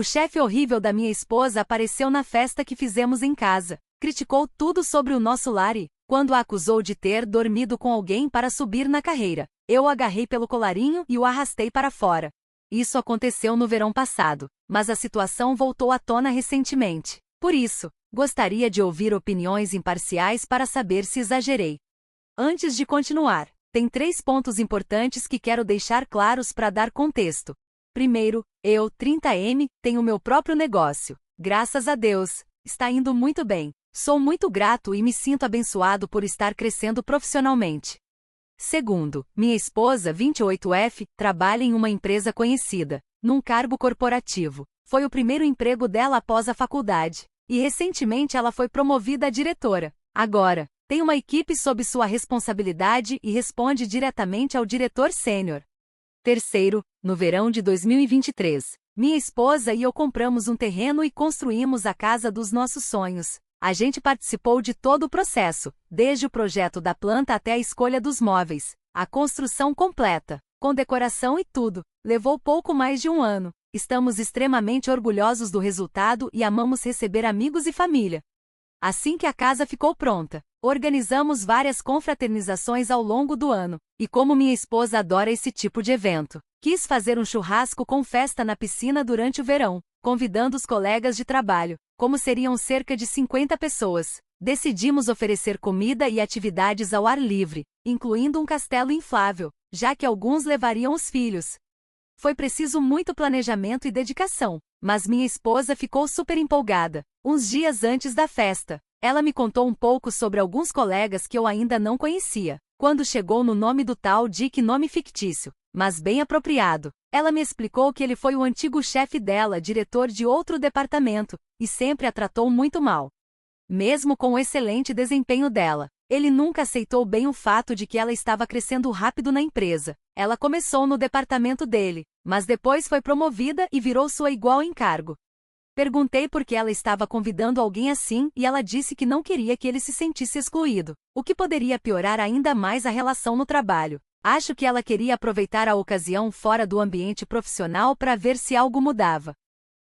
O chefe horrível da minha esposa apareceu na festa que fizemos em casa. Criticou tudo sobre o nosso lar e, quando a acusou de ter dormido com alguém para subir na carreira, eu o agarrei pelo colarinho e o arrastei para fora. Isso aconteceu no verão passado, mas a situação voltou à tona recentemente. Por isso, gostaria de ouvir opiniões imparciais para saber se exagerei. Antes de continuar, tem 3 pontos importantes que quero deixar claros para dar contexto. Primeiro, eu, 30M, tenho meu próprio negócio. Graças a Deus, está indo muito bem. Sou muito grato e me sinto abençoado por estar crescendo profissionalmente. Segundo, minha esposa, 28F, trabalha em uma empresa conhecida, num cargo corporativo. Foi o primeiro emprego dela após a faculdade, e recentemente ela foi promovida a diretora. Agora, tem uma equipe sob sua responsabilidade e responde diretamente ao diretor sênior. Terceiro, no verão de 2023, minha esposa e eu compramos um terreno e construímos a casa dos nossos sonhos. A gente participou de todo o processo, desde o projeto da planta até a escolha dos móveis, a construção completa, com decoração e tudo. Levou pouco mais de 1 ano. Estamos extremamente orgulhosos do resultado e amamos receber amigos e família. Assim que a casa ficou pronta, organizamos várias confraternizações ao longo do ano, e como minha esposa adora esse tipo de evento, quis fazer um churrasco com festa na piscina durante o verão, convidando os colegas de trabalho. Como seriam cerca de 50 pessoas, decidimos oferecer comida e atividades ao ar livre, incluindo um castelo inflável, já que alguns levariam os filhos. Foi preciso muito planejamento e dedicação, mas minha esposa ficou super empolgada. Uns dias antes da festa, ela me contou um pouco sobre alguns colegas que eu ainda não conhecia. Quando chegou no nome do tal Dick, nome fictício, mas bem apropriado, ela me explicou que ele foi o antigo chefe dela, diretor de outro departamento, e sempre a tratou muito mal. Mesmo com o excelente desempenho dela, ele nunca aceitou bem o fato de que ela estava crescendo rápido na empresa. Ela começou no departamento dele, mas depois foi promovida e virou sua igual em cargo. Perguntei por que ela estava convidando alguém assim e ela disse que não queria que ele se sentisse excluído, o que poderia piorar ainda mais a relação no trabalho. Acho que ela queria aproveitar a ocasião fora do ambiente profissional para ver se algo mudava.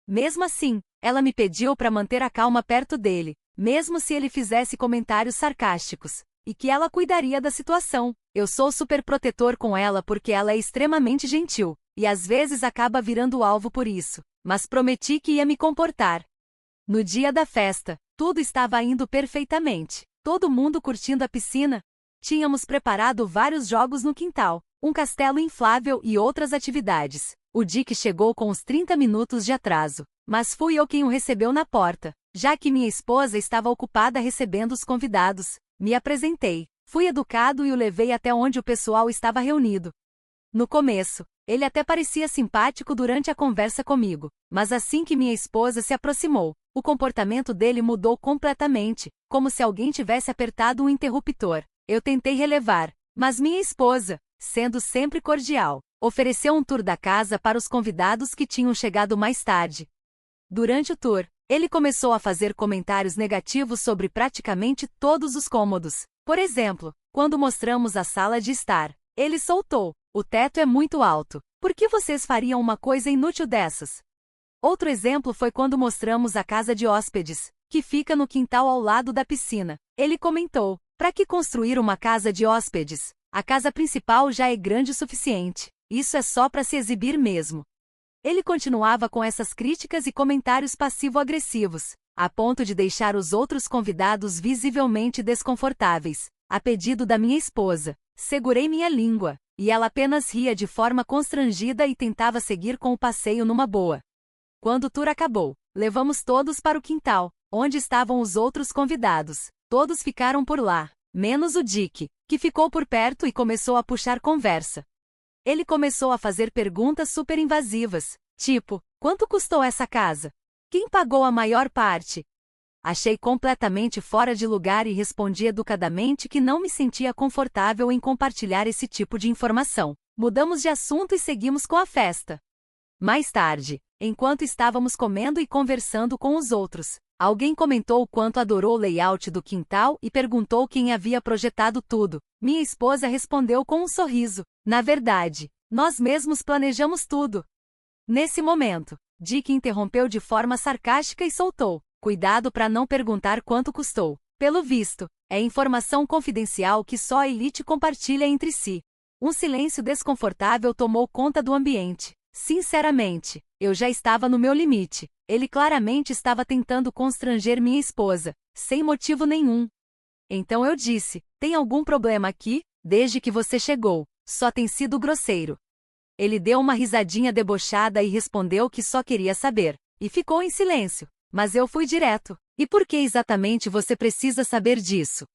Mesmo assim, ela me pediu para manter a calma perto dele, mesmo se ele fizesse comentários sarcásticos, e que ela cuidaria da situação. Eu sou super protetor com ela porque ela é extremamente gentil, e às vezes acaba virando alvo por isso, mas prometi que ia me comportar. No dia da festa, tudo estava indo perfeitamente, todo mundo curtindo a piscina. Tínhamos preparado vários jogos no quintal, um castelo inflável e outras atividades. O Dick chegou com uns 30 minutos de atraso, mas fui eu quem o recebeu na porta, já que minha esposa estava ocupada recebendo os convidados. Me apresentei, fui educado e o levei até onde o pessoal estava reunido. No começo, ele até parecia simpático durante a conversa comigo, mas assim que minha esposa se aproximou, o comportamento dele mudou completamente, como se alguém tivesse apertado um interruptor. Eu tentei relevar, mas minha esposa, sendo sempre cordial, ofereceu um tour da casa para os convidados que tinham chegado mais tarde. Durante o tour, ele começou a fazer comentários negativos sobre praticamente todos os cômodos. Por exemplo, quando mostramos a sala de estar, ele soltou: "O teto é muito alto. Por que vocês fariam uma coisa inútil dessas?" Outro exemplo foi quando mostramos a casa de hóspedes, que fica no quintal ao lado da piscina. Ele comentou: "Para que construir uma casa de hóspedes? A casa principal já é grande o suficiente. Isso é só para se exibir mesmo." Ele continuava com essas críticas e comentários passivo-agressivos, a ponto de deixar os outros convidados visivelmente desconfortáveis. A pedido da minha esposa, segurei minha língua, e ela apenas ria de forma constrangida e tentava seguir com o passeio numa boa. Quando o tour acabou, levamos todos para o quintal, onde estavam os outros convidados. Todos ficaram por lá, menos o Dick, que ficou por perto e começou a puxar conversa. Ele começou a fazer perguntas super invasivas, tipo: "Quanto custou essa casa? Quem pagou a maior parte?" Achei completamente fora de lugar e respondi educadamente que não me sentia confortável em compartilhar esse tipo de informação. Mudamos de assunto e seguimos com a festa. Mais tarde, enquanto estávamos comendo e conversando com os outros, alguém comentou o quanto adorou o layout do quintal e perguntou quem havia projetado tudo. Minha esposa respondeu com um sorriso: "Na verdade, nós mesmos planejamos tudo." Nesse momento, Dick interrompeu de forma sarcástica e soltou: cuidado para não perguntar quanto custou. Pelo visto, é informação confidencial que só a elite compartilha entre si. Um silêncio desconfortável tomou conta do ambiente. Sinceramente, eu já estava no meu limite. Ele claramente estava tentando constranger minha esposa, sem motivo nenhum. Então eu disse: tem algum problema aqui? Desde que você chegou, só tem sido grosseiro. Ele deu uma risadinha debochada e respondeu que só queria saber. E ficou em silêncio. Mas eu fui direto. E por que exatamente você precisa saber disso?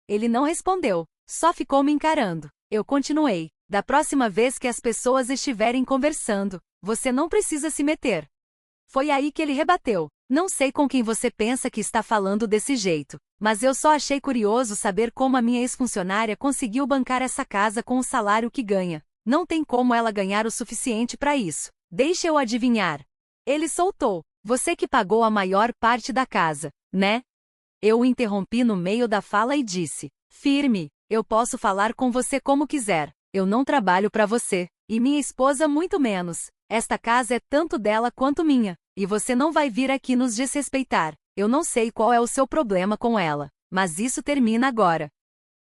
Ele não respondeu, só ficou me encarando. Eu continuei: da próxima vez que as pessoas estiverem conversando, você não precisa se meter. Foi aí que ele rebateu: não sei com quem você pensa que está falando desse jeito, mas eu só achei curioso saber como a minha ex-funcionária conseguiu bancar essa casa com o salário que ganha. Não tem como ela ganhar o suficiente para isso. Deixa eu adivinhar. Ele soltou: você que pagou a maior parte da casa, né? Eu o interrompi no meio da fala e disse: firme, eu posso falar com você como quiser. Eu não trabalho para você, e minha esposa muito menos. Esta casa é tanto dela quanto minha, e você não vai vir aqui nos desrespeitar. Eu não sei qual é o seu problema com ela, mas isso termina agora.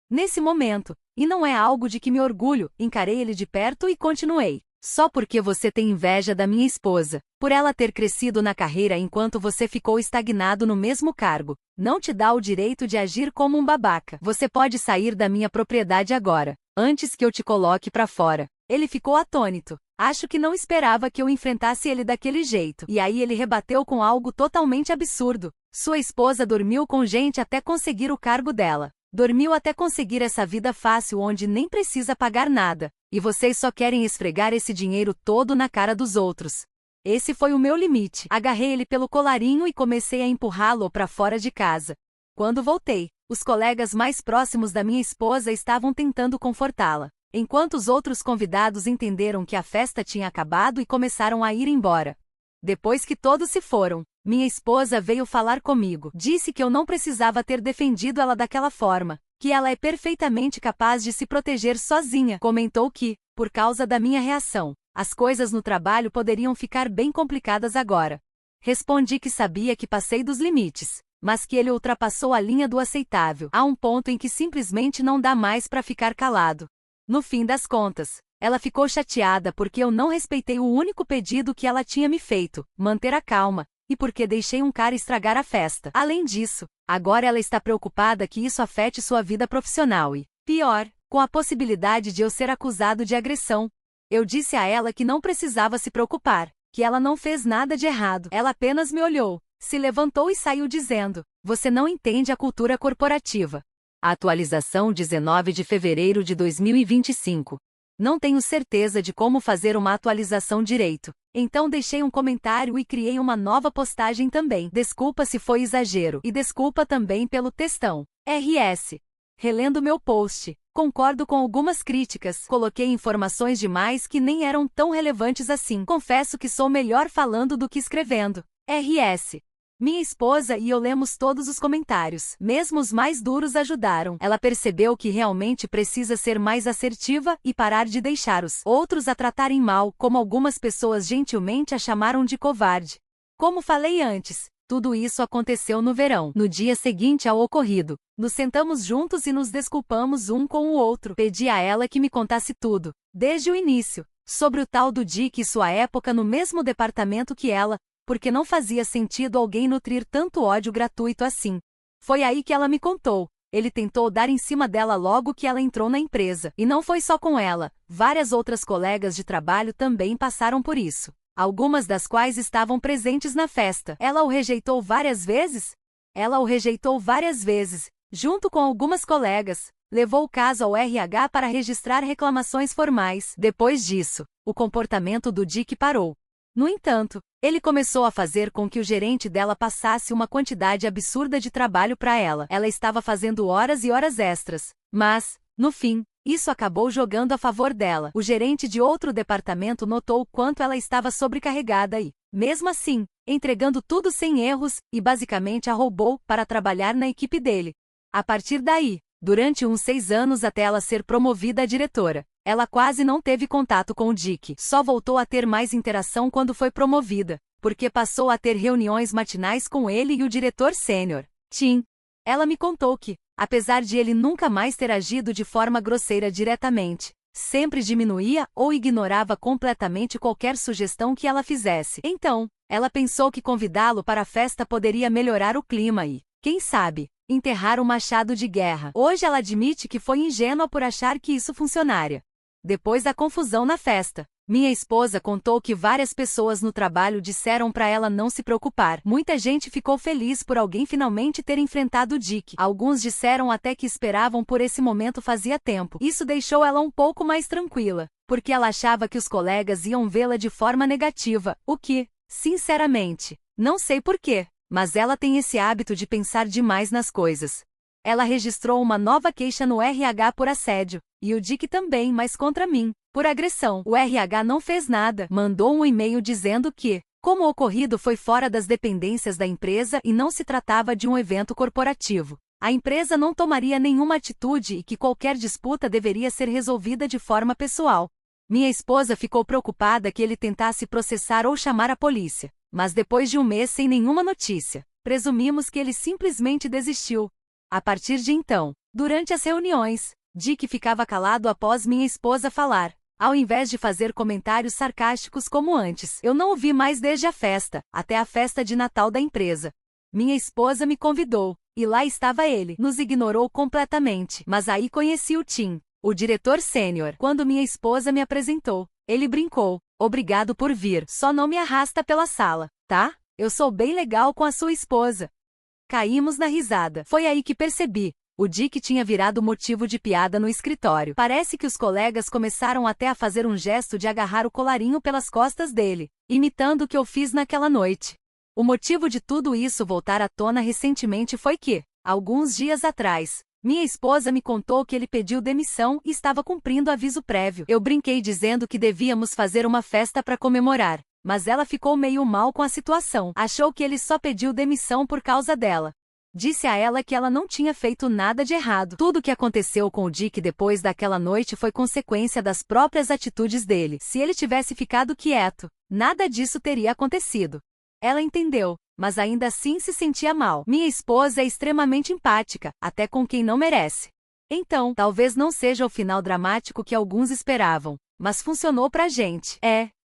Nesse momento, e não é algo de que me orgulho, encarei ele de perto e continuei: só porque você tem inveja da minha esposa, por ela ter crescido na carreira enquanto você ficou estagnado no mesmo cargo, não te dá o direito de agir como um babaca. Você pode sair da minha propriedade agora, antes que eu te coloque para fora. Ele ficou atônito. Acho que não esperava que eu enfrentasse ele daquele jeito. E aí ele rebateu com algo totalmente absurdo: sua esposa dormiu com gente até conseguir o cargo dela. Dormiu até conseguir essa vida fácil onde nem precisa pagar nada. E vocês só querem esfregar esse dinheiro todo na cara dos outros. Esse foi o meu limite. Agarrei ele pelo colarinho e comecei a empurrá-lo para fora de casa. Quando voltei, os colegas mais próximos da minha esposa estavam tentando confortá-la, enquanto os outros convidados entenderam que a festa tinha acabado e começaram a ir embora. Depois que todos se foram, minha esposa veio falar comigo. Disse que eu não precisava ter defendido ela daquela forma, que ela é perfeitamente capaz de se proteger sozinha. Comentou que, por causa da minha reação, as coisas no trabalho poderiam ficar bem complicadas agora. Respondi que sabia que passei dos limites, mas que ele ultrapassou a linha do aceitável. Há um ponto em que simplesmente não dá mais para ficar calado. No fim das contas, ela ficou chateada porque eu não respeitei o único pedido que ela tinha me feito, manter a calma, e porque deixei um cara estragar a festa. Além disso, agora ela está preocupada que isso afete sua vida profissional e, pior, com a possibilidade de eu ser acusado de agressão. Eu disse a ela que não precisava se preocupar, que ela não fez nada de errado. Ela apenas me olhou, se levantou e saiu dizendo: você não entende a cultura corporativa. Atualização 19 de fevereiro de 2025. Não tenho certeza de como fazer uma atualização direito, então deixei um comentário e criei uma nova postagem também. Desculpa se foi exagero e desculpa também pelo textão. RS. Relendo meu post, concordo com algumas críticas, coloquei informações demais que nem eram tão relevantes assim. Confesso que sou melhor falando do que escrevendo. RS. Minha esposa e eu lemos todos os comentários. Mesmo os mais duros ajudaram. Ela percebeu que realmente precisa ser mais assertiva e parar de deixar os outros a tratarem mal, como algumas pessoas gentilmente a chamaram de covarde. Como falei antes, tudo isso aconteceu no verão. No dia seguinte ao ocorrido, nos sentamos juntos e nos desculpamos um com o outro. Pedi a ela que me contasse tudo, desde o início, sobre o tal do Dick e sua época no mesmo departamento que ela, porque não fazia sentido alguém nutrir tanto ódio gratuito assim. Foi aí que ela me contou. Ele tentou dar em cima dela logo que ela entrou na empresa. E não foi só com ela, várias outras colegas de trabalho também passaram por isso. Algumas das quais estavam presentes na festa. Ela o rejeitou várias vezes? Ela o rejeitou várias vezes, junto com algumas colegas. Levou o caso ao RH para registrar reclamações formais. Depois disso, o comportamento do Dick parou. No entanto, ele começou a fazer com que o gerente dela passasse uma quantidade absurda de trabalho para ela. Ela estava fazendo horas e horas extras. Mas, no fim, isso acabou jogando a favor dela. O gerente de outro departamento notou o quanto ela estava sobrecarregada e, mesmo assim, entregando tudo sem erros, e basicamente a roubou para trabalhar na equipe dele. A partir daí, durante uns 6 anos até ela ser promovida a diretora, ela quase não teve contato com o Dick. Só voltou a ter mais interação quando foi promovida. porque passou a ter reuniões matinais com ele e o diretor sênior, Tim. Ela me contou que, apesar de ele nunca mais ter agido de forma grosseira diretamente, sempre diminuía ou ignorava completamente qualquer sugestão que ela fizesse. Então, ela pensou que convidá-lo para a festa poderia melhorar o clima e, quem sabe, enterrar o machado de guerra. Hoje ela admite que foi ingênua por achar que isso funcionaria. Depois da confusão na festa, minha esposa contou que várias pessoas no trabalho disseram para ela não se preocupar. Muita gente ficou feliz por alguém finalmente ter enfrentado Dick. Alguns disseram até que esperavam por esse momento fazia tempo. Isso deixou ela um pouco mais tranquila, porque ela achava que os colegas iam vê-la de forma negativa, o que, sinceramente, não sei porquê, mas ela tem esse hábito de pensar demais nas coisas. Ela registrou uma nova queixa no RH por assédio, e o Dick também, mas contra mim, por agressão. O RH não fez nada, mandou um e-mail dizendo que, como o ocorrido foi fora das dependências da empresa e não se tratava de um evento corporativo, a empresa não tomaria nenhuma atitude e que qualquer disputa deveria ser resolvida de forma pessoal. Minha esposa ficou preocupada que ele tentasse processar ou chamar a polícia, mas depois de um mês sem nenhuma notícia, presumimos que ele simplesmente desistiu. A partir de então, durante as reuniões, Dick ficava calado após minha esposa falar, ao invés de fazer comentários sarcásticos como antes. Eu não o vi mais desde a festa, até a festa de Natal da empresa. Minha esposa me convidou, e lá estava ele. Nos ignorou completamente, mas aí conheci o Tim, o diretor sênior. Quando minha esposa me apresentou, ele brincou, obrigado por vir, só não me arrasta pela sala, tá? Eu sou bem legal com a sua esposa. Caímos na risada. Foi aí que percebi. O Dick tinha virado motivo de piada no escritório. Parece que os colegas começaram até a fazer um gesto de agarrar o colarinho pelas costas dele, imitando o que eu fiz naquela noite. O motivo de tudo isso voltar à tona recentemente foi que, alguns dias atrás, minha esposa me contou que ele pediu demissão e estava cumprindo aviso prévio. Eu brinquei dizendo que devíamos fazer uma festa para comemorar, mas ela ficou meio mal com a situação. Achou que ele só pediu demissão por causa dela. Disse a ela que ela não tinha feito nada de errado. Tudo o que aconteceu com o Dick depois daquela noite foi consequência das próprias atitudes dele. Se ele tivesse ficado quieto, nada disso teria acontecido. Ela entendeu, mas ainda assim se sentia mal. Minha esposa é extremamente empática, até com quem não merece. Então, talvez não seja o final dramático que alguns esperavam, mas funcionou pra gente.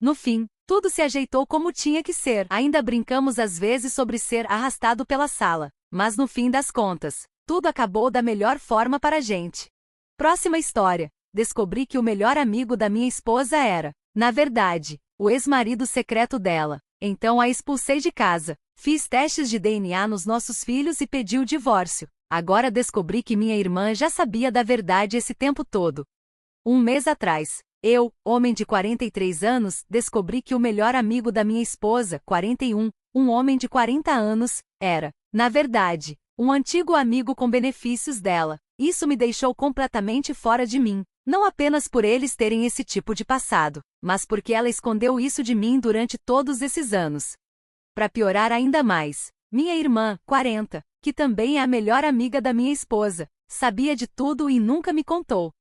No fim, tudo se ajeitou como tinha que ser. Ainda brincamos às vezes sobre ser arrastado pela sala, mas no fim das contas, tudo acabou da melhor forma para a gente. Próxima história. Descobri que o melhor amigo da minha esposa era, na verdade, o ex-marido secreto dela. Então a expulsei de casa. Fiz testes de DNA nos nossos filhos e pedi o divórcio. Agora descobri que minha irmã já sabia da verdade esse tempo todo. Um mês atrás, eu, homem de 43 anos, descobri que o melhor amigo da minha esposa, 41, um homem de 40 anos, era, na verdade, um antigo amigo com benefícios dela. Isso me deixou completamente fora de mim, não apenas por eles terem esse tipo de passado, mas porque ela escondeu isso de mim durante todos esses anos. Para piorar ainda mais, minha irmã, 40, que também é a melhor amiga da minha esposa, sabia de tudo e nunca me contou.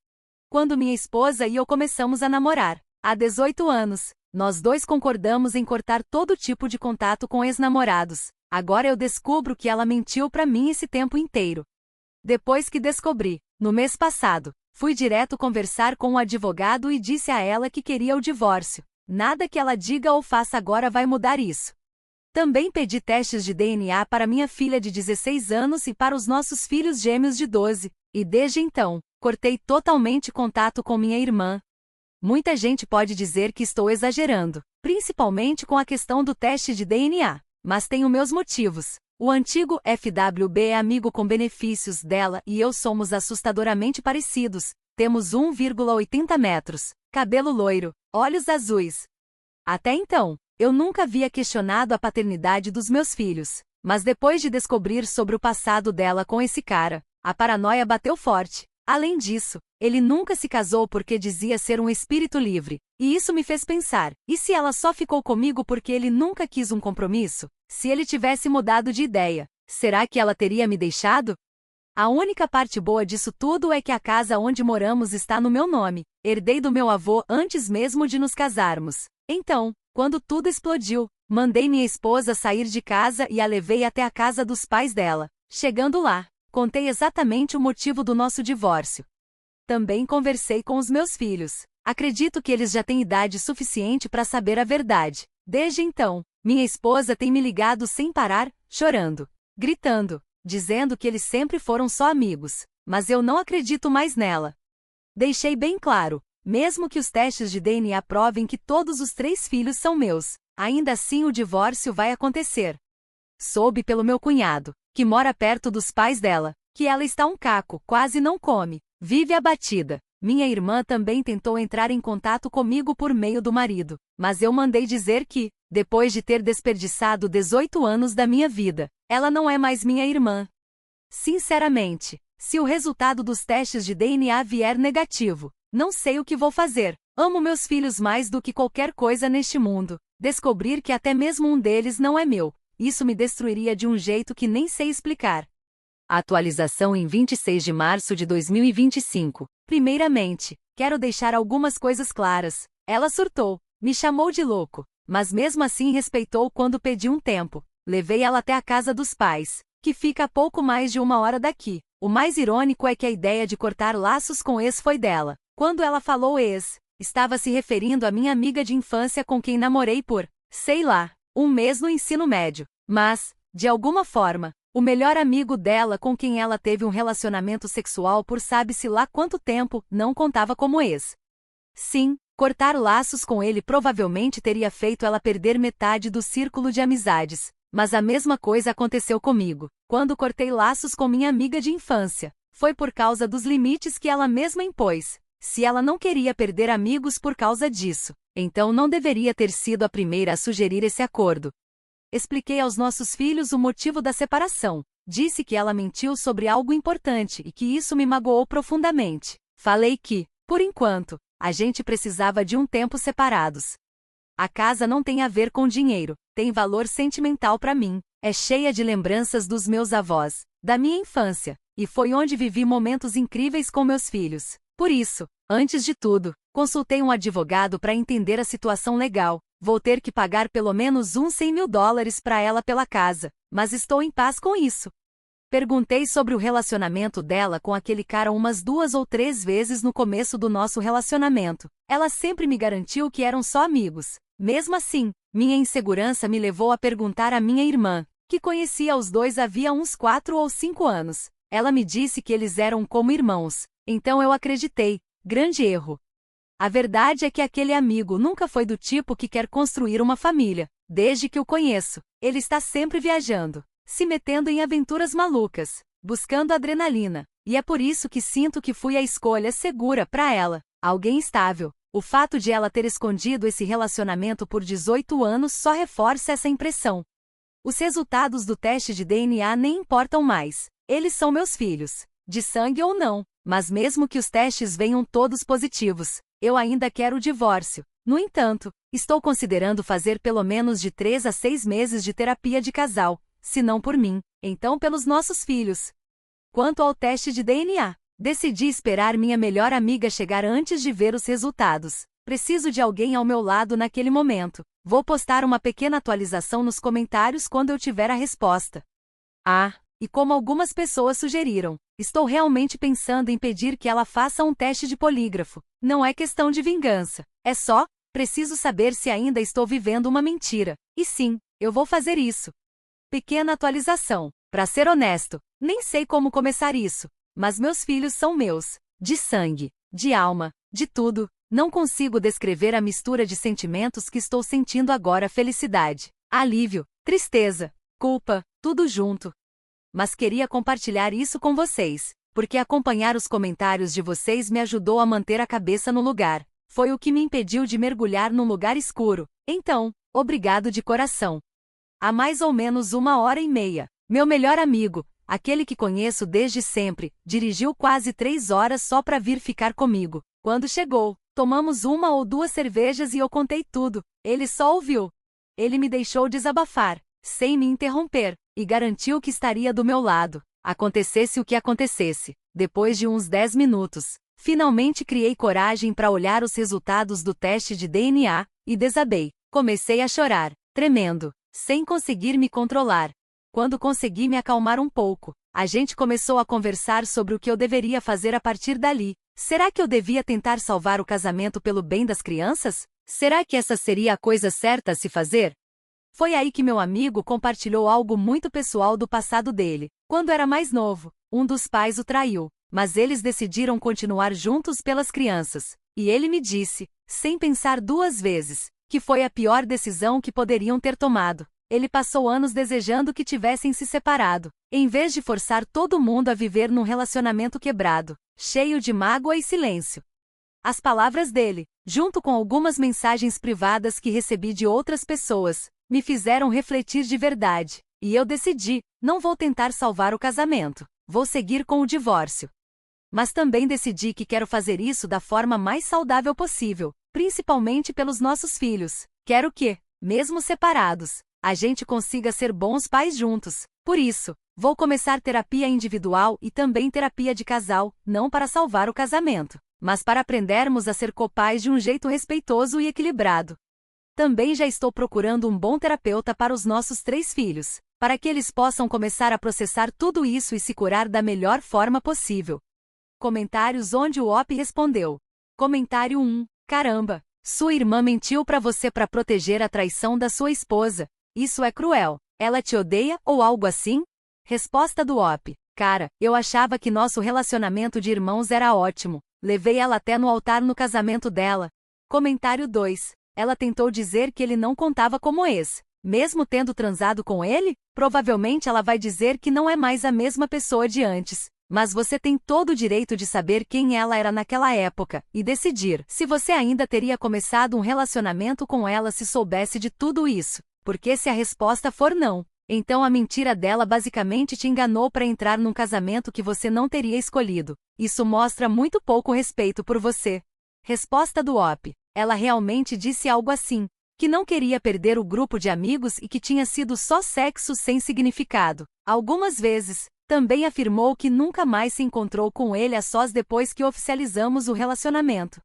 Quando minha esposa e eu começamos a namorar, há 18 anos, nós dois concordamos em cortar todo tipo de contato com ex-namorados. Agora eu descubro que ela mentiu para mim esse tempo inteiro. Depois que descobri, no mês passado, fui direto conversar com o advogado e disse a ela que queria o divórcio. Nada que ela diga ou faça agora vai mudar isso. Também pedi testes de DNA para minha filha de 16 anos e para os nossos filhos gêmeos de 12, e desde então, cortei totalmente contato com minha irmã. Muita gente pode dizer que estou exagerando, principalmente com a questão do teste de DNA, mas tenho meus motivos. O antigo FWB é amigo com benefícios dela e eu somos assustadoramente parecidos. Temos 1,80 metros, cabelo loiro, olhos azuis. Até então, eu nunca havia questionado a paternidade dos meus filhos, mas depois de descobrir sobre o passado dela com esse cara, a paranoia bateu forte. Além disso, ele nunca se casou porque dizia ser um espírito livre, e isso me fez pensar, e se ela só ficou comigo porque ele nunca quis um compromisso? Se ele tivesse mudado de ideia, será que ela teria me deixado? A única parte boa disso tudo é que a casa onde moramos está no meu nome, herdei do meu avô antes mesmo de nos casarmos. Então, quando tudo explodiu, Mandei minha esposa sair de casa e a levei até a casa dos pais dela. Chegando lá, contei exatamente o motivo do nosso divórcio. Também conversei com os meus filhos. Acredito que eles já têm idade suficiente para saber a verdade. Desde então, minha esposa tem me ligado sem parar, chorando, gritando, dizendo que eles sempre foram só amigos. Mas eu não acredito mais nela. Deixei bem claro, mesmo que os testes de DNA provem que todos os 3 filhos são meus, ainda assim o divórcio vai acontecer. Soube pelo meu cunhado, que mora perto dos pais dela, que ela está um caco, quase não come, vive abatida. Minha irmã também tentou entrar em contato comigo por meio do marido, mas eu mandei dizer que, depois de ter desperdiçado 18 anos da minha vida, ela não é mais minha irmã. Sinceramente, se o resultado dos testes de DNA vier negativo, não sei o que vou fazer. Amo meus filhos mais do que qualquer coisa neste mundo. Descobrir que até mesmo um deles não é meu, isso me destruiria de um jeito que nem sei explicar. Atualização em 26 de março de 2025. Primeiramente, quero deixar algumas coisas claras. Ela surtou, me chamou de louco, mas mesmo assim respeitou quando pedi um tempo. Levei ela até a casa dos pais, que fica a pouco mais de 1 hora daqui. O mais irônico é que a ideia de cortar laços com ex foi dela. Quando ela falou ex, estava se referindo à minha amiga de infância com quem namorei por, sei lá, 1 mês no ensino médio. Mas, de alguma forma, o melhor amigo dela com quem ela teve um relacionamento sexual por sabe-se lá quanto tempo, não contava como ex. Sim, cortar laços com ele provavelmente teria feito ela perder metade do círculo de amizades. Mas a mesma coisa aconteceu comigo, quando cortei laços com minha amiga de infância. Foi por causa dos limites que ela mesma impôs. Se ela não queria perder amigos por causa disso, então não deveria ter sido a primeira a sugerir esse acordo. Expliquei aos nossos filhos o motivo da separação. Disse que ela mentiu sobre algo importante e que isso me magoou profundamente. Falei que, por enquanto, a gente precisava de um tempo separados. A casa não tem a ver com dinheiro, tem valor sentimental para mim. É cheia de lembranças dos meus avós, da minha infância, e foi onde vivi momentos incríveis com meus filhos. Por isso, antes de tudo, consultei um advogado para entender a situação legal. Vou ter que pagar pelo menos uns $100.000 para ela pela casa, mas estou em paz com isso. Perguntei sobre o relacionamento dela com aquele cara umas 2 ou 3 vezes no começo do nosso relacionamento. Ela sempre me garantiu que eram só amigos. Mesmo assim, minha insegurança me levou a perguntar à minha irmã, que conhecia os dois havia uns 4 ou 5 anos. Ela me disse que eles eram como irmãos. Então eu acreditei. Grande erro. A verdade é que aquele amigo nunca foi do tipo que quer construir uma família. Desde que o conheço, ele está sempre viajando, se metendo em aventuras malucas, buscando adrenalina. E é por isso que sinto que fui a escolha segura para ela. Alguém estável. O fato de ela ter escondido esse relacionamento por 18 anos só reforça essa impressão. Os resultados do teste de DNA nem importam mais. Eles são meus filhos, de sangue ou não. Mas mesmo que os testes venham todos positivos, eu ainda quero o divórcio. No entanto, estou considerando fazer pelo menos de 3 a 6 meses de terapia de casal, se não por mim, então pelos nossos filhos. Quanto ao teste de DNA, decidi esperar minha melhor amiga chegar antes de ver os resultados. Preciso de alguém ao meu lado naquele momento. Vou postar uma pequena atualização nos comentários quando eu tiver a resposta. E como algumas pessoas sugeriram, estou realmente pensando em pedir que ela faça um teste de polígrafo. Não é questão de vingança. É só, preciso saber se ainda estou vivendo uma mentira. E sim, eu vou fazer isso. Pequena atualização. Pra ser honesto, nem sei como começar isso. Mas meus filhos são meus. De sangue, de alma, de tudo. Não consigo descrever a mistura de sentimentos que estou sentindo agora: felicidade, alívio, tristeza, culpa, tudo junto. Mas queria compartilhar isso com vocês, porque acompanhar os comentários de vocês me ajudou a manter a cabeça no lugar. Foi o que me impediu de mergulhar num lugar escuro. Então, obrigado de coração. Há mais ou menos 1h30, meu melhor amigo, aquele que conheço desde sempre, dirigiu quase 3 horas só para vir ficar comigo. Quando chegou, tomamos 1 ou 2 cervejas e eu contei tudo. Ele só ouviu. Ele me deixou desabafar, sem me interromper, e garantiu que estaria do meu lado, acontecesse o que acontecesse. Depois de uns 10 minutos, finalmente criei coragem para olhar os resultados do teste de DNA, e desabei. Comecei a chorar. tremendo, sem conseguir me controlar. Quando consegui me acalmar um pouco, a gente começou a conversar sobre o que eu deveria fazer a partir dali. Será que eu devia tentar salvar o casamento pelo bem das crianças? Será que essa seria a coisa certa a se fazer? Foi aí que meu amigo compartilhou algo muito pessoal do passado dele. Quando era mais novo, um dos pais o traiu, mas eles decidiram continuar juntos pelas crianças. E ele me disse, sem pensar duas vezes, que foi a pior decisão que poderiam ter tomado. Ele passou anos desejando que tivessem se separado, em vez de forçar todo mundo a viver num relacionamento quebrado, cheio de mágoa e silêncio. As palavras dele, junto com algumas mensagens privadas que recebi de outras pessoas, me fizeram refletir de verdade, e eu decidi, não vou tentar salvar o casamento, vou seguir com o divórcio. Mas também decidi que quero fazer isso da forma mais saudável possível, principalmente pelos nossos filhos. Quero que, mesmo separados, a gente consiga ser bons pais juntos. Por isso, vou começar terapia individual e também terapia de casal, não para salvar o casamento, mas para aprendermos a ser copais de um jeito respeitoso e equilibrado. Também já estou procurando um bom terapeuta para os nossos 3 filhos, para que eles possam começar a processar tudo isso e se curar da melhor forma possível. Comentários onde o OP respondeu. Comentário 1. Caramba, sua irmã mentiu pra você para proteger a traição da sua esposa. Isso é cruel. Ela te odeia ou algo assim? Resposta do OP. Cara, eu achava que nosso relacionamento de irmãos era ótimo. Levei ela até no altar no casamento dela. Comentário 2. Ela tentou dizer que ele não contava como ex. Mesmo tendo transado com ele, provavelmente ela vai dizer que não é mais a mesma pessoa de antes. Mas você tem todo o direito de saber quem ela era naquela época, e decidir se você ainda teria começado um relacionamento com ela se soubesse de tudo isso. Porque se a resposta for não, então a mentira dela basicamente te enganou para entrar num casamento que você não teria escolhido. Isso mostra muito pouco respeito por você. Resposta do OP. Ela realmente disse algo assim, que não queria perder o grupo de amigos e que tinha sido só sexo sem significado. Algumas vezes, também afirmou que nunca mais se encontrou com ele a sós depois que oficializamos o relacionamento.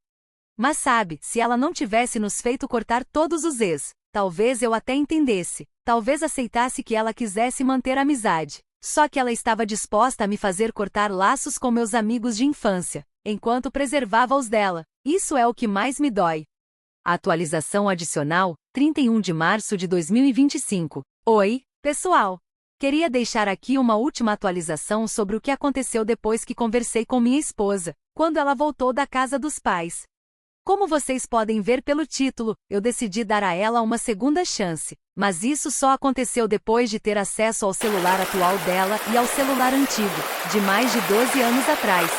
Mas sabe, se ela não tivesse nos feito cortar todos os ex, talvez eu até entendesse, talvez aceitasse que ela quisesse manter a amizade. Só que ela estava disposta a me fazer cortar laços com meus amigos de infância, enquanto preservava os dela. Isso é o que mais me dói. Atualização adicional, 31 de março de 2025. Oi, pessoal! Queria deixar aqui uma última atualização sobre o que aconteceu depois que conversei com minha esposa, quando ela voltou da casa dos pais. Como vocês podem ver pelo título, eu decidi dar a ela uma segunda chance, mas isso só aconteceu depois de ter acesso ao celular atual dela e ao celular antigo, de mais de 12 anos atrás.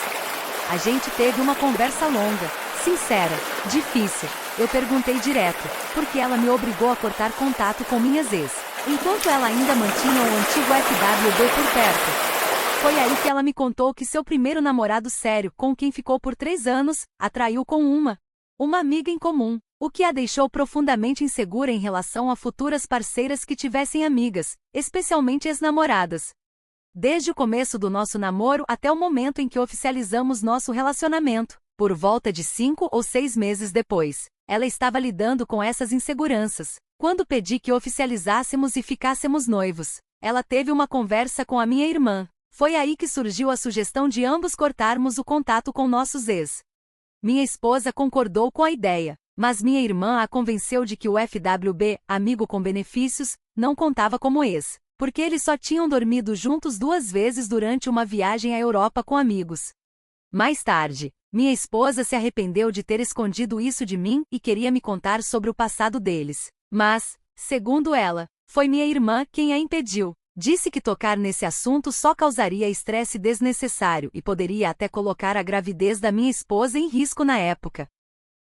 A gente teve uma conversa longa, sincera, difícil. Eu perguntei direto, porque ela me obrigou a cortar contato com minhas ex, enquanto ela ainda mantinha o antigo FWB por perto. Foi aí que ela me contou que seu primeiro namorado sério, com quem ficou por 3 anos, a traiu com uma amiga em comum, o que a deixou profundamente insegura em relação a futuras parceiras que tivessem amigas, especialmente ex-namoradas. Desde o começo do nosso namoro até o momento em que oficializamos nosso relacionamento, por volta de 5 ou 6 meses depois, ela estava lidando com essas inseguranças. Quando pedi que oficializássemos e ficássemos noivos, ela teve uma conversa com a minha irmã. Foi aí que surgiu a sugestão de ambos cortarmos o contato com nossos ex. Minha esposa concordou com a ideia, mas minha irmã a convenceu de que o FWB, amigo com benefícios, não contava como ex, porque eles só tinham dormido juntos 2 vezes durante uma viagem à Europa com amigos. Mais tarde, minha esposa se arrependeu de ter escondido isso de mim e queria me contar sobre o passado deles. Mas, segundo ela, foi minha irmã quem a impediu. Disse que tocar nesse assunto só causaria estresse desnecessário e poderia até colocar a gravidez da minha esposa em risco na época.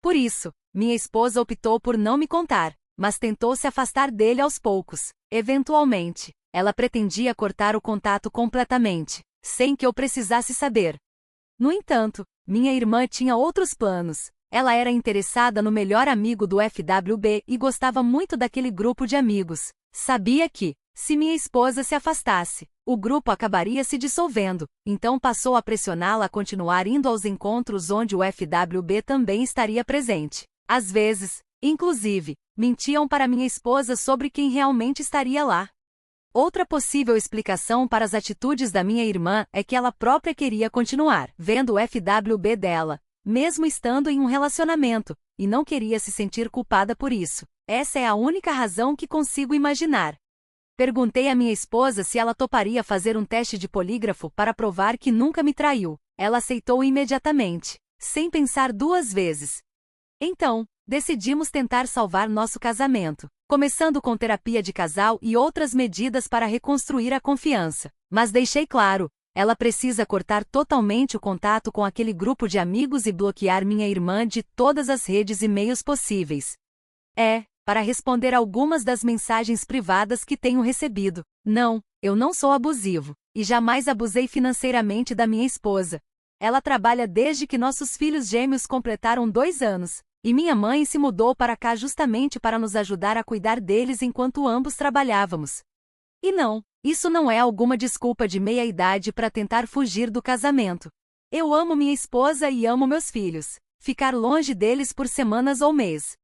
Por isso, minha esposa optou por não me contar, mas tentou se afastar dele aos poucos. Eventualmente, ela pretendia cortar o contato completamente, sem que eu precisasse saber. No entanto, minha irmã tinha outros planos. Ela era interessada no melhor amigo do FWB e gostava muito daquele grupo de amigos. Sabia que, se minha esposa se afastasse, o grupo acabaria se dissolvendo, então passou a pressioná-la a continuar indo aos encontros onde o FWB também estaria presente. Às vezes, inclusive, Mentiam para minha esposa sobre quem realmente estaria lá. Outra possível explicação para as atitudes da minha irmã é que ela própria queria continuar vendo o FWB dela, mesmo estando em um relacionamento, e não queria se sentir culpada por isso. Essa é a única razão que consigo imaginar. Perguntei à minha esposa se ela toparia fazer um teste de polígrafo para provar que nunca me traiu. Ela aceitou imediatamente, sem pensar duas vezes. Então, decidimos tentar salvar nosso casamento, começando com terapia de casal e outras medidas para reconstruir a confiança. Mas deixei claro, ela precisa cortar totalmente o contato com aquele grupo de amigos e bloquear minha irmã de todas as redes e meios possíveis. Para responder algumas das mensagens privadas que tenho recebido. Não, eu não sou abusivo, e jamais abusei financeiramente da minha esposa. Ela trabalha desde que nossos filhos gêmeos completaram 2 anos, e minha mãe se mudou para cá justamente para nos ajudar a cuidar deles enquanto ambos trabalhávamos. E não, isso não é alguma desculpa de meia-idade para tentar fugir do casamento. Eu amo minha esposa e amo meus filhos. Ficar longe deles por semanas ou mês